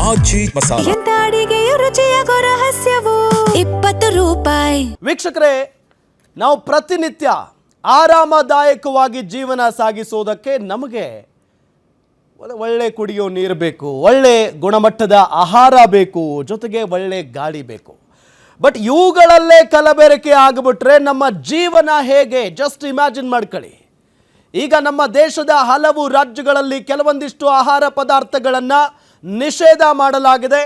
ಆಜಿ ಮಸಾಲ. ಎಂತ ಅಡಿಗೆಯ ರುಚಿಯಾಗೋ ರಹಸ್ಯವು 20 ರೂಪಾಯಿ. ವೀಕ್ಷಕರೇ, ನಾವು ಪ್ರತಿನಿತ್ಯ ಆರಾಮದಾಯಕವಾಗಿ ಜೀವನ ಸಾಗಿಸೋದಕ್ಕೆ ನಮಗೆ ಒಳ್ಳೆ ಕುಡಿಯೋ ನೀರು ಬೇಕು, ಒಳ್ಳೆ ಗುಣಮಟ್ಟದ ಆಹಾರ ಬೇಕು, ಜೊತೆಗೆ ಒಳ್ಳೆ ಗಾಳಿ ಬೇಕು. ಬಟ್ ಇವುಗಳಲ್ಲೇ ಕಲಬೆರಕೆ ಆಗಿಬಿಟ್ರೆ ನಮ್ಮ ಜೀವನ ಹೇಗೆ? ಜಸ್ಟ್ ಇಮ್ಯಾಜಿನ್ ಮಾಡ್ಕೊಳ್ಳಿ. ಈಗ ನಮ್ಮ ದೇಶದ ಹಲವು ರಾಜ್ಯಗಳಲ್ಲಿ ಕೆಲವೊಂದಿಷ್ಟು ಆಹಾರ ಪದಾರ್ಥಗಳನ್ನು ನಿಷೇಧ ಮಾಡಲಾಗಿದೆ.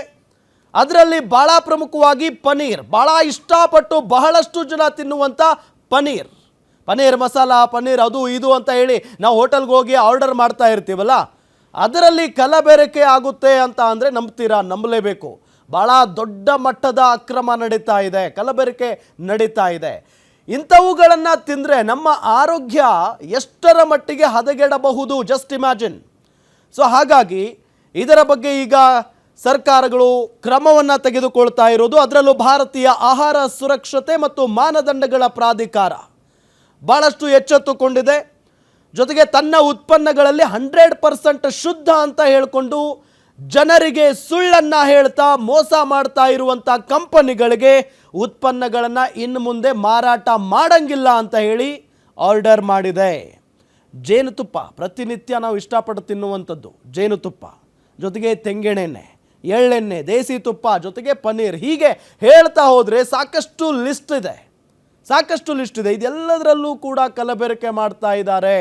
ಅದರಲ್ಲಿ ಭಾಳ ಪ್ರಮುಖವಾಗಿ ಪನೀರ್, ಭಾಳ ಇಷ್ಟಪಟ್ಟು ಬಹಳಷ್ಟು ಜನ ತಿನ್ನುವಂಥ ಪನೀರ್ ಮಸಾಲ, ಪನೀರ್ ಅದು ಇದು ಅಂತ ಹೇಳಿ ನಾವು ಹೋಟೆಲ್ಗೆ ಹೋಗಿ ಆರ್ಡರ್ ಮಾಡ್ತಾ ಇರ್ತೀವಲ್ಲ, ಅದರಲ್ಲಿ ಕಲಬೆರಕೆ ಆಗುತ್ತೆ ಅಂತ ಅಂದರೆ ನಂಬ್ತೀರಾ? ನಂಬಲೇಬೇಕು. ಭಾಳ ದೊಡ್ಡ ಮಟ್ಟದ ಅಕ್ರಮ ನಡೀತಾ ಇದೆ, ಕಲಬೆರಕೆ ನಡೀತಾ ಇದೆ. ಇಂಥವುಗಳನ್ನು ತಿಂದರೆ ನಮ್ಮ ಆರೋಗ್ಯ ಎಷ್ಟರ ಮಟ್ಟಿಗೆ ಹದಗೆಡಬಹುದು, ಜಸ್ಟ್ ಇಮ್ಯಾಜಿನ್. ಸೊ ಹಾಗಾಗಿ ಇದರ ಬಗ್ಗೆ ಈಗ ಸರ್ಕಾರಗಳು ಕ್ರಮವನ್ನು ತೆಗೆದುಕೊಳ್ತಾ ಇರೋದು. ಅದರಲ್ಲೂ ಭಾರತೀಯ ಆಹಾರ ಸುರಕ್ಷತೆ ಮತ್ತು ಮಾನದಂಡಗಳ ಪ್ರಾಧಿಕಾರ ಭಾಳಷ್ಟು ಎಚ್ಚೆತ್ತುಕೊಂಡಿದೆ. ಜೊತೆಗೆ ತನ್ನ ಉತ್ಪನ್ನಗಳಲ್ಲಿ 100% ಶುದ್ಧ ಅಂತ ಹೇಳಿಕೊಂಡು ಜನರಿಗೆ ಸುಳ್ಳನ್ನು ಹೇಳ್ತಾ ಮೋಸ ಮಾಡ್ತಾ ಇರುವಂಥ ಕಂಪನಿಗಳಿಗೆ ಉತ್ಪನ್ನಗಳನ್ನು ಇನ್ನು ಮುಂದೆ ಮಾರಾಟ ಮಾಡಂಗಿಲ್ಲ ಅಂತ ಹೇಳಿ ಆರ್ಡರ್ ಮಾಡಿದೆ. ಜೇನುತುಪ್ಪ ಪ್ರತಿನಿತ್ಯ ನಾವು ಇಷ್ಟಪಟ್ಟು ತಿನ್ನುವಂಥದ್ದು ಜೇನುತುಪ್ಪ, ಜೊತೆಗೆ ತೆಂಗಿನೆಣ್ಣೆ, ಎಳ್ಳೆಣ್ಣೆ, ದೇಸಿ ತುಪ್ಪ, ಜೊತೆಗೆ ಪನೀರ್, ಹೀಗೆ ಹೇಳ್ತಾ ಹೋದರೆ ಸಾಕಷ್ಟು ಲಿಸ್ಟ್ ಇದೆ. ಇದೆಲ್ಲದರಲ್ಲೂ ಕೂಡ ಕಲಬೆರಕೆ ಮಾಡ್ತಾ ಇದ್ದಾರೆ.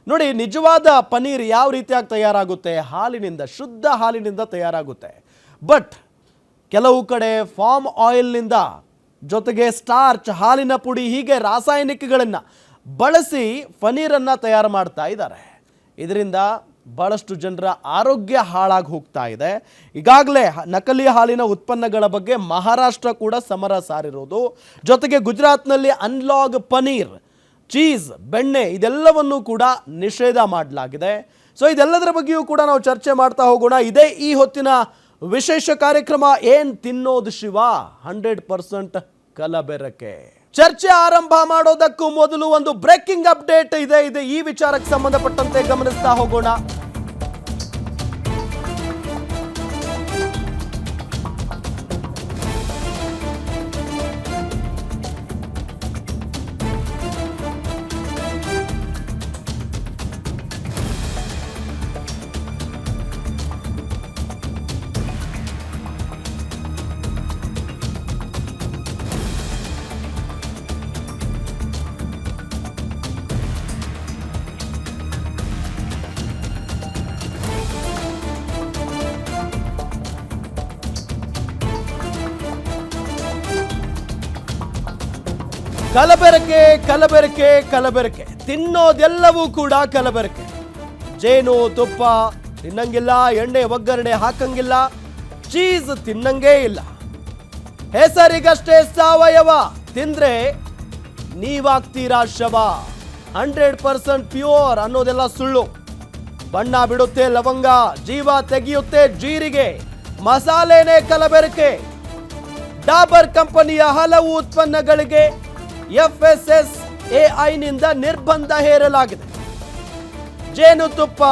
ನೋಡಿ, ನಿಜವಾದ ಪನೀರ್ ಯಾವ ರೀತಿಯಾಗಿ ತಯಾರಾಗುತ್ತೆ? ಹಾಲಿನಿಂದ, ಶುದ್ಧ ಹಾಲಿನಿಂದ ತಯಾರಾಗುತ್ತೆ. ಬಟ್ ಕೆಲವು ಕಡೆ ಫಾರ್ಮ್ ಆಯಿಲ್ನಿಂದ, ಜೊತೆಗೆ ಸ್ಟಾರ್ಚ್, ಹಾಲಿನ ಪುಡಿ, ಹೀಗೆ ರಾಸಾಯನಿಕಗಳನ್ನು ಬಳಸಿ ಪನೀರನ್ನು ತಯಾರು ಮಾಡ್ತಾ ಇದ್ದಾರೆ. ಇದರಿಂದ ಭಾಳಷ್ಟು ಜನರ ಆರೋಗ್ಯ ಹಾಳಾಗಿ ಹೋಗ್ತಾ ಇದೆ. ಈಗಾಗಲೇ ನಕಲಿ ಹಾಲಿನ ಉತ್ಪನ್ನಗಳ ಬಗ್ಗೆ ಮಹಾರಾಷ್ಟ್ರ ಕೂಡ ಸಮರ ಸಾರಿರೋದು. ಜೊತೆಗೆ ಗುಜರಾತ್ನಲ್ಲಿ ಅನ್ಲಾಗ್ ಪನೀರ್, ಚೀಸ್, ಬೆಣ್ಣೆ ಇದೆಲ್ಲವನ್ನು ಕೂಡ ನಿಷೇಧ ಮಾಡಲಾಗಿದೆ. ಸೊ ಇದೆಲ್ಲದರ ಬಗ್ಗೆಯೂ ಕೂಡ ನಾವು ಚರ್ಚೆ ಮಾಡ್ತಾ ಹೋಗೋಣ. ಇದೇ ಈ ಹೊತ್ತಿನ ವಿಶೇಷ ಕಾರ್ಯಕ್ರಮ. ಏನು ತಿನ್ನೋದು ಶಿವ? 100% ಕಲಬೆರಕೆ. ಚರ್ಚೆ ಆರಂಭ ಮಾಡೋದಕ್ಕೂ ಮೊದಲು ಒಂದು ಬ್ರೇಕಿಂಗ್ ಅಪ್ಡೇಟ್ ಇದೆ. ಈ ವಿಚಾರಕ್ಕೆ ಸಂಬಂಧಪಟ್ಟಂತೆ ಗಮನಿಸ್ತಾ ಹೋಗೋಣ. ಕಲಬೆರಕೆ ತಿನ್ನೋದೆಲ್ಲವೂ ಕೂಡ ಕಲಬೆರಕೆ. ಜೇನು ತುಪ್ಪ ತಿನ್ನಂಗಿಲ್ಲ, ಎಣ್ಣೆ ಒಗ್ಗರಣೆ ಹಾಕಂಗಿಲ್ಲ, ಚೀಸ್ ತಿನ್ನಂಗೇ ಇಲ್ಲ. ಹೆಸರಿಗಷ್ಟೇ ಸಾವಯವ, ತಿಂದ್ರೆ ನೀವಾಗ್ತೀರಾ ಶವ. 100% ಪ್ಯೂರ್ ಅನ್ನೋದೆಲ್ಲ ಸುಳ್ಳು. ಬಣ್ಣ ಬಿಡುತ್ತೆ ಲವಂಗ, ಜೀವ ತೆಗೆಯುತ್ತೆ ಜೀರಿಗೆ, ಮಸಾಲೆನೇ ಕಲಬೆರಕೆ. ಡಾಬರ್ ಕಂಪನಿಯ ಹಲವು ಉತ್ಪನ್ನಗಳಿಗೆ FSSAIನಿಂದ ನಿರ್ಬಂಧ ಹೇರಲಾಗಿದೆ. ಜೇನುತುಪ್ಪ,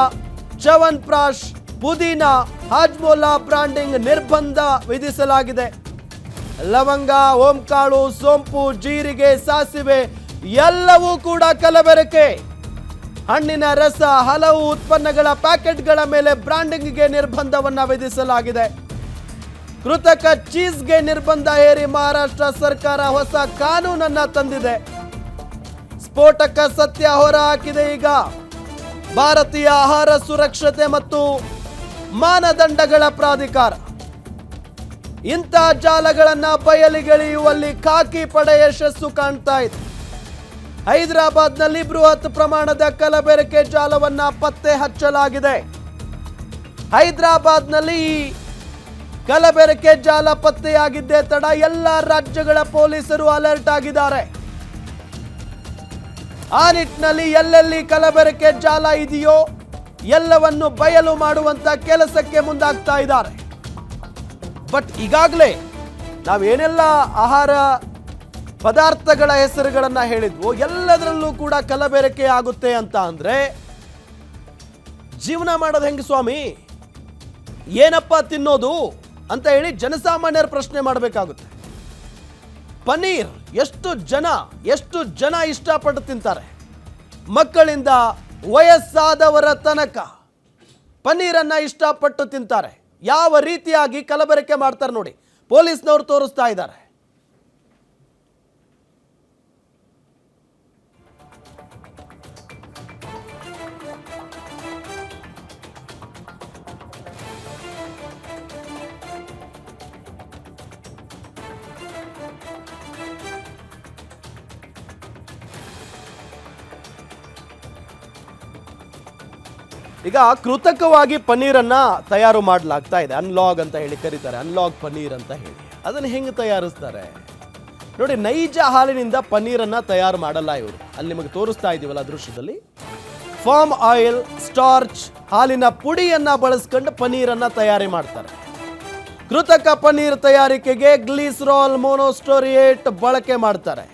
ಚ್ಯವನ್ಪ್ರಾಶ್, ಪುದೀನ, ಹಾಜ್ಮೋಲಾ ಬ್ರಾಂಡಿಂಗ್ ನಿರ್ಬಂಧ ವಿಧಿಸಲಾಗಿದೆ. ಲವಂಗ, ಓಂಕಾಳು, ಸೋಂಪು, ಜೀರಿಗೆ, ಸಾಸಿವೆ ಎಲ್ಲವೂ ಕೂಡ ಕಲಬೆರಕೆ. ಹಣ್ಣಿನ ರಸ, ಹಲವು ಉತ್ಪನ್ನಗಳ ಪ್ಯಾಕೆಟ್ಗಳ ಮೇಲೆ ಬ್ರಾಂಡಿಂಗ್ಗೆ ನಿರ್ಬಂಧವನ್ನು ವಿಧಿಸಲಾಗಿದೆ. ಕೃತಕ ಚೀಸ್ಗೆ ನಿರ್ಬಂಧ ಹೇರಿ ಮಹಾರಾಷ್ಟ್ರ ಸರ್ಕಾರ ಹೊಸ ಕಾನೂನನ್ನ ತಂದಿದೆ. ಸ್ಫೋಟಕ ಸತ್ಯ ಹೊರ ಹಾಕಿದೆ ಈಗ ಭಾರತೀಯ ಆಹಾರ ಸುರಕ್ಷತೆ ಮತ್ತು ಮಾನದಂಡಗಳ ಪ್ರಾಧಿಕಾರ. ಇಂಥ ಜಾಲಗಳನ್ನ ಬಯಲಿಗೆಳೆಯುವಲ್ಲಿ ಖಾಕಿ ಪಡೆ ಯಶಸ್ಸು ಕಾಣ್ತಾ ಇದೆ. ಹೈದರಾಬಾದ್ನಲ್ಲಿ ಬೃಹತ್ ಪ್ರಮಾಣದ ಕಲಬೆರಕೆ ಜಾಲವನ್ನ ಪತ್ತೆ ಹಚ್ಚಲಾಗಿದೆ. ಹೈದರಾಬಾದ್ನಲ್ಲಿ ಈ ಕಲಬೆರಕೆ ಜಾಲ ಪತ್ತೆಯಾಗಿದ್ದೇ ತಡ ಎಲ್ಲ ರಾಜ್ಯಗಳ ಪೊಲೀಸರು ಅಲರ್ಟ್ ಆಗಿದ್ದಾರೆ. ಆ ನಿಟ್ಟಿನಲ್ಲಿ ಎಲ್ಲೆಲ್ಲಿ ಕಲಬೆರಕೆ ಜಾಲ ಇದೆಯೋ ಎಲ್ಲವನ್ನು ಬಯಲು ಮಾಡುವಂತ ಕೆಲಸಕ್ಕೆ ಮುಂದಾಗ್ತಾ ಇದ್ದಾರೆ. ಬಟ್ ಈಗಾಗಲೇ ನಾವೇನೆಲ್ಲ ಆಹಾರ ಪದಾರ್ಥಗಳ ಹೆಸರುಗಳನ್ನು ಹೇಳಿದ್ವು ಎಲ್ಲದರಲ್ಲೂ ಕೂಡ ಕಲಬೆರಕೆ ಆಗುತ್ತೆ ಅಂತ ಅಂದ್ರೆ ಜೀವನ ಮಾಡೋದು ಹೆಂಗೆ ಸ್ವಾಮಿ? ಏನಪ್ಪ ತಿನ್ನೋದು ಅಂತ ಹೇಳಿ ಜನಸಾಮಾನ್ಯರ ಪ್ರಶ್ನೆ ಮಾಡಬೇಕಾಗುತ್ತೆ. ಪನ್ನೀರ್ ಎಷ್ಟು ಜನ ಇಷ್ಟಪಟ್ಟು ತಿಂತಾರೆ? ಮಕ್ಕಳಿಂದ ವಯಸ್ಸಾದವರ ತನಕ ಪನ್ನೀರನ್ನ ಇಷ್ಟಪಟ್ಟು ತಿಂತಾರೆ. ಯಾವ ರೀತಿಯಾಗಿ ಕಲಬೆರಕೆ ಮಾಡ್ತಾರೆ ನೋಡಿ, ಪೊಲೀಸ್ನವರು ತೋರಿಸ್ತಾ ಇದ್ದಾರೆ. ಈಗ ಕೃತಕವಾಗಿ ಪನ್ನೀರನ್ನ ತಯಾರು ಮಾಡಲಾಗ್ತಾ ಇದೆ. ಅನ್ಲಾಗ್ ಅಂತ ಹೇಳಿ ಕರೀತಾರೆ, ಅನ್ಲಾಗ್ ಪನ್ನೀರ್ ಅಂತ ಹೇಳಿ. ಅದನ್ನು ಹೆಂಗೆ ತಯಾರಿಸ್ತಾರೆ ನೋಡಿ. ನೈಜ ಹಾಲಿನಿಂದ ಪನ್ನೀರನ್ನ ತಯಾರು ಮಾಡಲ್ಲ ಇವರು. ಅಲ್ಲಿ ನಿಮಗೆ ತೋರಿಸ್ತಾ ಇದೀವಲ್ಲ ದೃಶ್ಯದಲ್ಲಿ, ಫಾರ್ಮ್ ಆಯಿಲ್, ಸ್ಟಾರ್ಚ್, ಹಾಲಿನ ಪುಡಿಯನ್ನ ಬಳಸ್ಕೊಂಡು ಪನ್ನೀರನ್ನ ತಯಾರಿ ಮಾಡ್ತಾರೆ. ಕೃತಕ ಪನ್ನೀರ್ ತಯಾರಿಕೆಗೆ ಗ್ಲಿಸರಾಲ್ ಮೊನೋಸ್ಟೋರಿಯೇಟ್ ಬಳಕೆ ಮಾಡ್ತಾರೆ.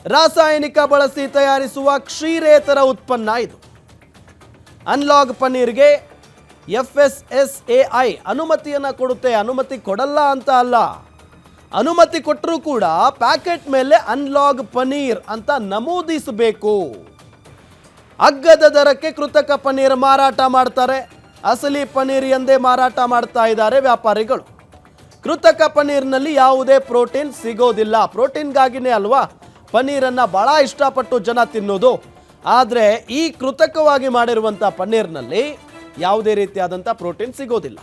ರಾಸಾಯನಿಕ ಬಳಸಿ ತಯಾರಿಸುವ ಕ್ಷೀರೇತರ ಉತ್ಪನ್ನ ಇದು. ಅನ್ಲಾಗ್ ಪನ್ನೀರ್ಗೆ FSSAI ಅನುಮತಿಯನ್ನು ಕೊಡುತ್ತೆ. ಅನುಮತಿ ಕೊಡಲ್ಲ ಅಂತ ಅಲ್ಲ, ಅನುಮತಿ ಕೊಟ್ಟರೂ ಕೂಡ ಪ್ಯಾಕೆಟ್ ಮೇಲೆ ಅನ್ಲಾಗ್ ಪನ್ನೀರ್ ಅಂತ ನಮೂದಿಸಬೇಕು. ಅಗ್ಗದ ದರಕ್ಕೆ ಕೃತಕ ಪನ್ನೀರ್ ಮಾರಾಟ ಮಾಡ್ತಾರೆ. ಅಸಲಿ ಪನ್ನೀರ್ ಎಂದೇ ಮಾರಾಟ ಮಾಡ್ತಾ ಇದ್ದಾರೆ ವ್ಯಾಪಾರಿಗಳು. ಕೃತಕ ಪನ್ನೀರ್ನಲ್ಲಿ ಯಾವುದೇ ಪ್ರೋಟೀನ್ ಸಿಗೋದಿಲ್ಲ. ಪ್ರೋಟೀನ್ಗಾಗಿನೇ ಅಲ್ವಾ ಪನ್ನೀರನ್ನು ಭಾಳ ಇಷ್ಟಪಟ್ಟು ಜನ ತಿನ್ನೋದು. ಆದರೆ ಈ ಕೃತಕವಾಗಿ ಮಾಡಿರುವಂಥ ಪನ್ನೀರ್ನಲ್ಲಿ ಯಾವುದೇ ರೀತಿಯಾದಂಥ ಪ್ರೋಟೀನ್ ಸಿಗೋದಿಲ್ಲ.